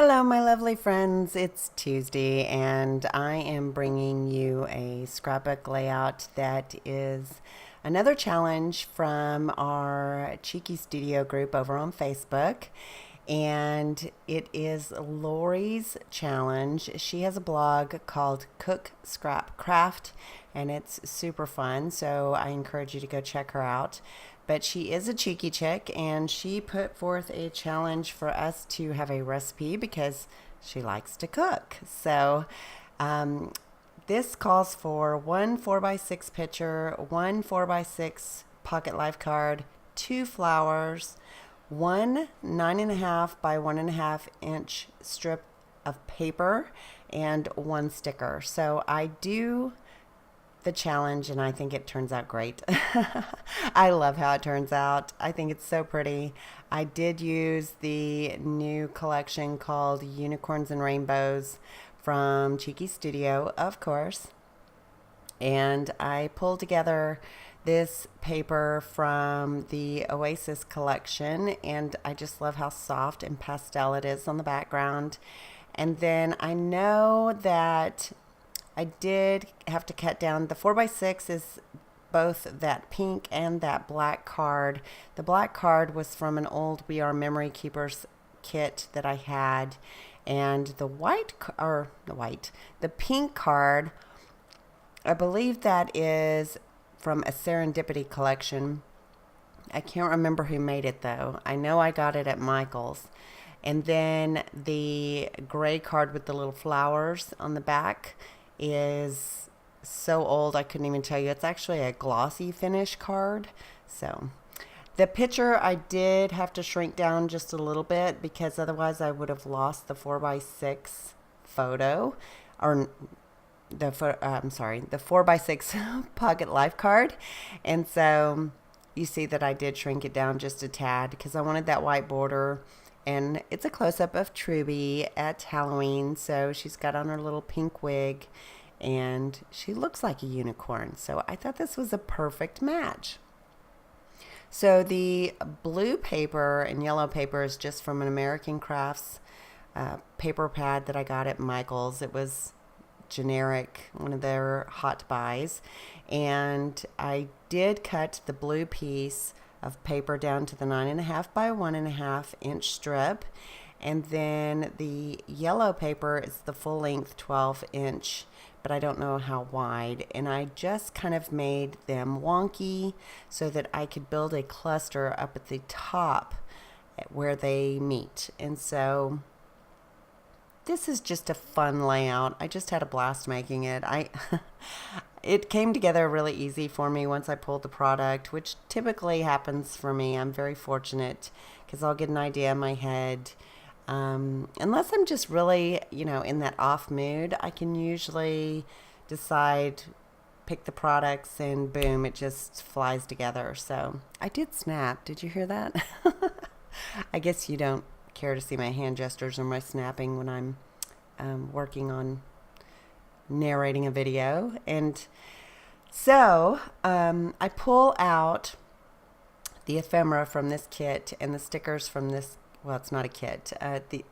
Hello, my lovely friends. It's Tuesday, and I am bringing you a scrapbook layout that is another challenge from our Cheeky Studio group over on Facebook. And it is Lori's challenge. She has a blog called Cook Scrap Craft, and it's super fun. So I encourage you to go check her out. But she is a cheeky chick, and she put forth a challenge for us to have a recipe because she likes to cook. So um, this calls for one 4x6 pitcher, one 4x6 pocket life card, two flowers, one 9.5 by 1.5 inch strip of paper, and one sticker. So I do the challenge and I think it turns out great. I love how it turns out. I think it's so pretty. I did use the new collection called Unicorns and Rainbows from Cheeky Studio, of course. And I pulled together this paper from the Oasis collection, and I just love how soft and pastel it is on the background. And then I know that I did have to cut down. The 4x6 is both that pink and that black card. The black card was from an old We Are Memory Keepers kit that I had, and the pink card, I believe that is from a Serendipity collection. I can't remember who made it though. I know I got it at Michael's. And then the gray card with the little flowers on the back is so old I couldn't even tell you. It's actually a glossy finish card. So the picture I did have to shrink down just a little bit because otherwise I would have lost the 4x6 photo, or the 4x6 pocket life card. And so you see that I did shrink it down just a tad because I wanted that white border. And it's a close-up of Truby at Halloween. So she's got on her little pink wig and she looks like a unicorn. So I thought this was a perfect match. So the blue paper and yellow paper is just from an American Crafts paper pad that I got at Michael's. It was generic, one of their hot buys. And I did cut the blue piece of paper down to the 9.5 by 1.5 inch strip, and then the yellow paper is the full length 12 inch, but I don't know how wide, and I just kind of made them wonky so that I could build a cluster up at the top where they meet. And so this is just a fun layout. I just had a blast making it. It came together really easy for me once I pulled the product, which typically happens for me. I'm very fortunate because I'll get an idea in my head. Unless I'm just really, in that off mood, I can usually decide, pick the products, and boom, it just flies together. So I did snap. Did you hear that? I guess you don't care to see my hand gestures or my snapping when I'm working on narrating a video. And so I pull out the ephemera from this kit and the stickers from this. Well, it's not a kit.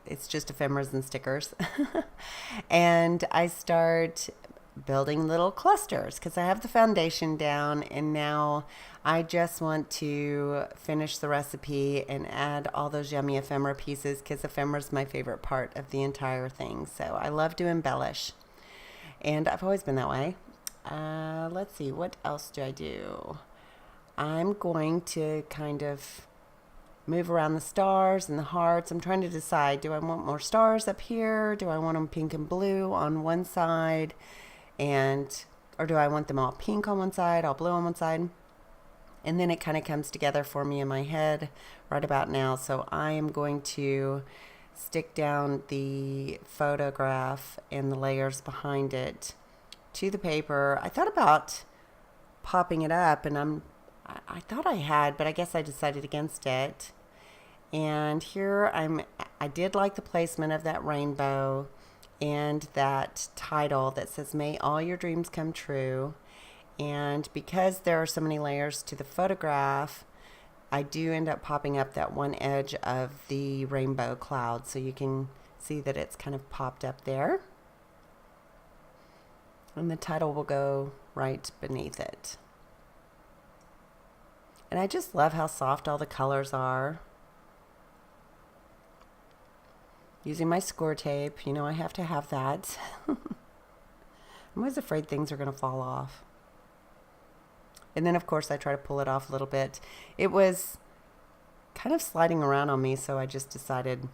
It's just ephemeras and stickers. And I start building little clusters because I have the foundation down, and now I just want to finish the recipe and add all those yummy ephemera pieces because ephemera is my favorite part of the entire thing. So I love to embellish, and I've always been that way. Let's see, what else do I do? I'm going to kind of move around the stars and the hearts. I'm trying to decide, do I want more stars up here? Do I want them pink and blue on one side? Or do I want them all pink on one side, all blue on one side? And then it kind of comes together for me in my head right about now. So I am going to stick down the photograph and the layers behind it to the paper. I thought about popping it up, and I thought I had, but I guess I decided against it. And here I did like the placement of that rainbow and that title that says, "May all your dreams come true." And because there are so many layers to the photograph, I do end up popping up that one edge of the rainbow cloud so you can See that it's kind of popped up there. And the title will go right beneath it. And I just love how soft all the colors are. Using my score tape, you know I have to have that. I'm always afraid things are going to fall off. And then of course I try to pull it off a little bit. It was kind of sliding around on me, so I just decided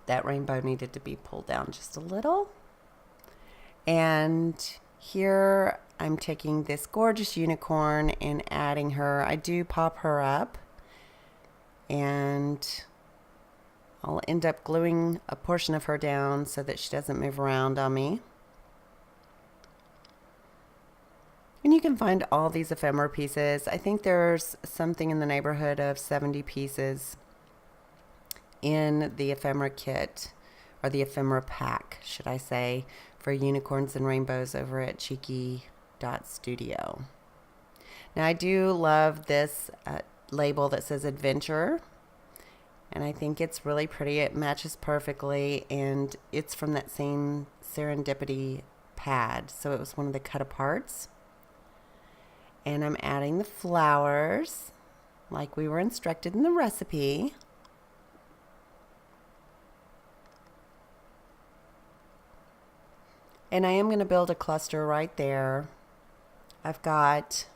that rainbow needed to be pulled down just a little. And here I'm taking this gorgeous unicorn and adding her. I do pop her up, and I'll end up gluing a portion of her down so that she doesn't move around on me. And you can find all these ephemera pieces. I think there's something in the neighborhood of 70 pieces in the ephemera kit, or the ephemera pack, should I say, for unicorns and rainbows over at Cheeky.studio. Now I do love this label that says Adventure, and I think it's really pretty. It matches perfectly, and it's from that same Serendipity pad, so it was one of the cut aparts. And I'm adding the flowers like we were instructed in the recipe. And I am going to build a cluster right there. I've got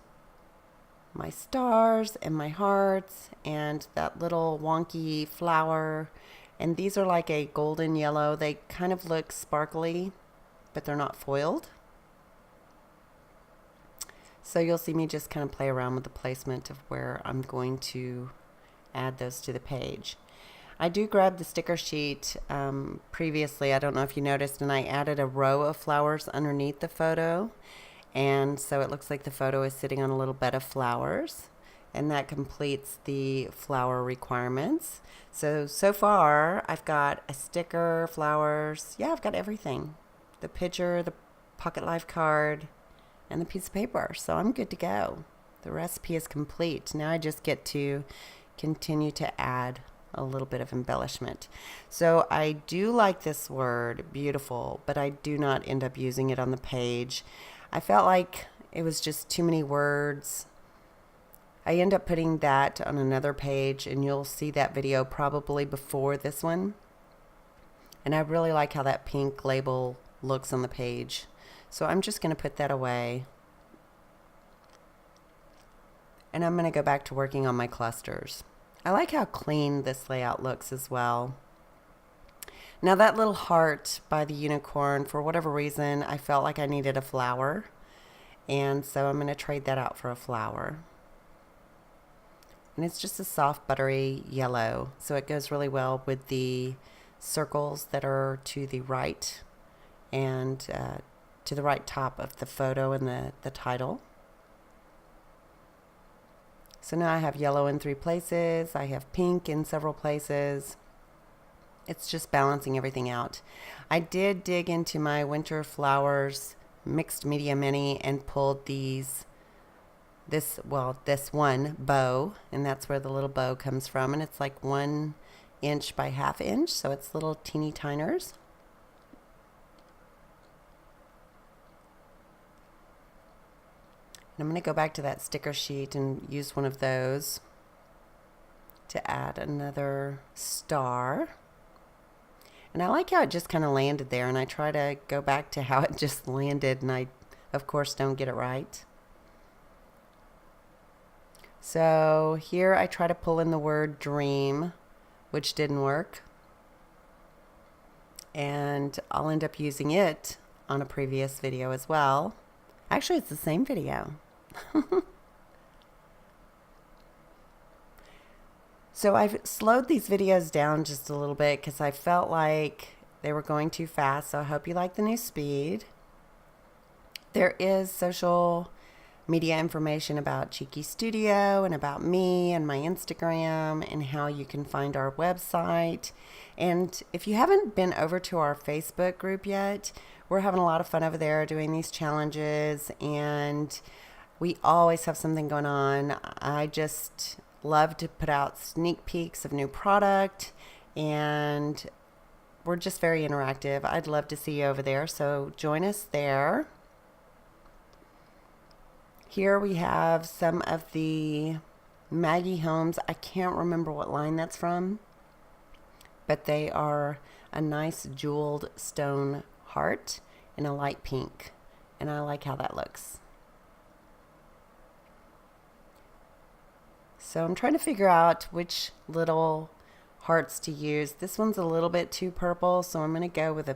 my stars and my hearts and that little wonky flower. And these are like a golden yellow. They kind of look sparkly, but they're not foiled. So you'll see me just kind of play around with the placement of where I'm going to add those to the page. I do grab the sticker sheet previously, I don't know if you noticed, and I added a row of flowers underneath the photo. And so it looks like the photo is sitting on a little bed of flowers. And that completes the flower requirements. So far I've got a sticker, flowers, yeah, I've got everything. The picture, the pocket life card, and the piece of paper. So I'm good to go. The recipe is complete. Now I just get to continue to add a little bit of embellishment. So I do like this word, beautiful, but I do not end up using it on the page. I felt like it was just too many words. I end up putting that on another page, and you'll see that video probably before this one. And I really like how that pink label looks on the page. So I'm just going to put that away. And I'm going to go back to working on my clusters. I like how clean this layout looks as well. Now that little heart by the unicorn, for whatever reason, I felt like I needed a flower. And so I'm going to trade that out for a flower. And it's just a soft, buttery yellow. So it goes really well with the circles that are to the right and to the right top of the photo and the title. So now I have yellow in 3 places. I have pink in several places. It's just balancing everything out. I did dig into my Winter Flowers Mixed Media Mini and pulled this one bow, and that's where the little bow comes from. And it's like 1 inch by 1/2 inch, so it's little teeny tiners. And I'm going to go back to that sticker sheet and use one of those to add another star. And I like how it just kind of landed there, and I try to go back to how it just landed, and I, of course, don't get it right. So here I try to pull in the word dream, which didn't work. And I'll end up using it on a previous video as well. Actually, it's the same video. So I've slowed these videos down just a little bit because I felt like they were going too fast. So I hope you like the new speed. There is social media information about Cheeky Studio and about me and my Instagram and how you can find our website. And if you haven't been over to our Facebook group yet, we're having a lot of fun over there doing these challenges, and we always have something going on. I just love to put out sneak peeks of new product and we're just very interactive. I'd love to see you over there, so join us there. Here we have some of the Maggie Holmes. I can't remember what line that's from, but they are a nice jeweled stone heart in a light pink, and I like how that looks. So I'm trying to figure out which little hearts to use. This one's a little bit too purple, so I'm going to go with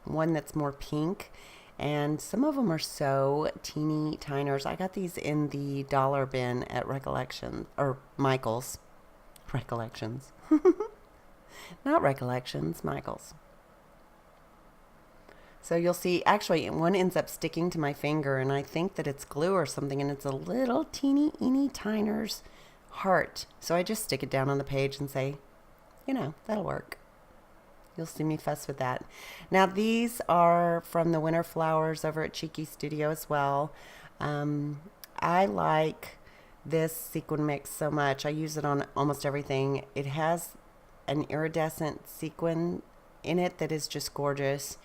one that's more pink. And some of them are so teeny tiners. I got these in the dollar bin at Recollections, or Michael's. Recollections. Not Recollections, Michael's. So you'll see, actually, one ends up sticking to my finger, and I think that it's glue or something, and it's a little teeny tiners heart. So I just stick it down on the page and say, you know, that'll work. You'll see me fuss with that. Now these are from the Winter Flowers over at Cheeky Studio as well. I like this sequin mix so much. I use it on almost everything. It has an iridescent sequin in it that is just gorgeous.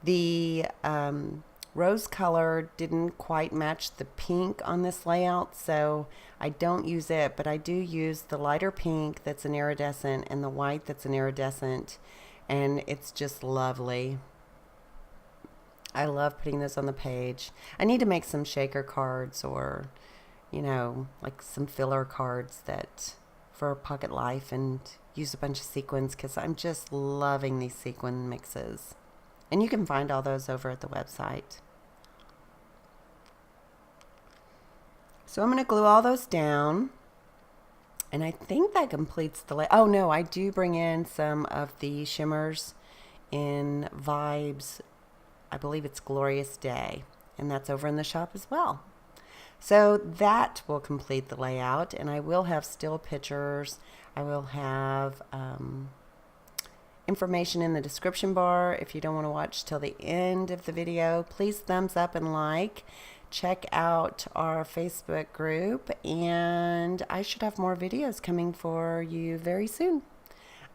The rose color didn't quite match the pink on this layout, so I don't use it, but I do use the lighter pink that's an iridescent and the white that's an iridescent. And it's just lovely. I love putting this on the page. I need to make some shaker cards, or, you know, like some filler cards that for Pocket Life, and use a bunch of sequins, because I'm just loving these sequin mixes. And you can find all those over at the website. So I'm going to glue all those down. And I think that completes the oh no, I do bring in some of the shimmers in Vibes. I believe it's Glorious Day, and that's over in the shop as well. So that will complete the layout, and I will have still pictures. I will have information in the description bar. If you don't want to watch till the end of the video, please thumbs up and like. Check out our Facebook group, and I should have more videos coming for you very soon.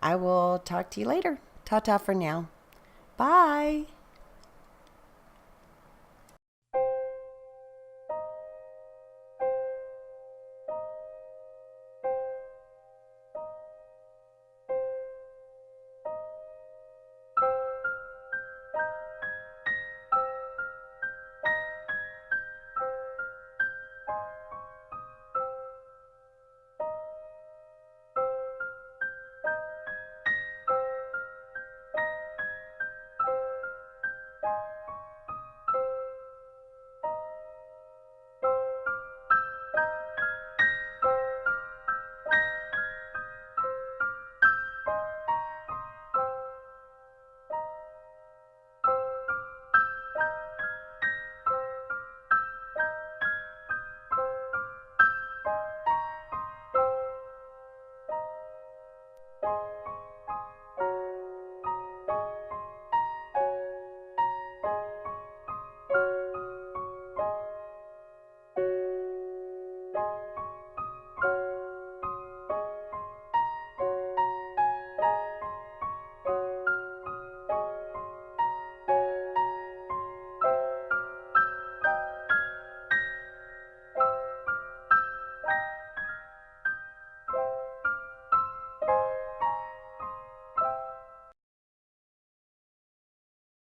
I will talk to you later. Ta-ta for now. Bye.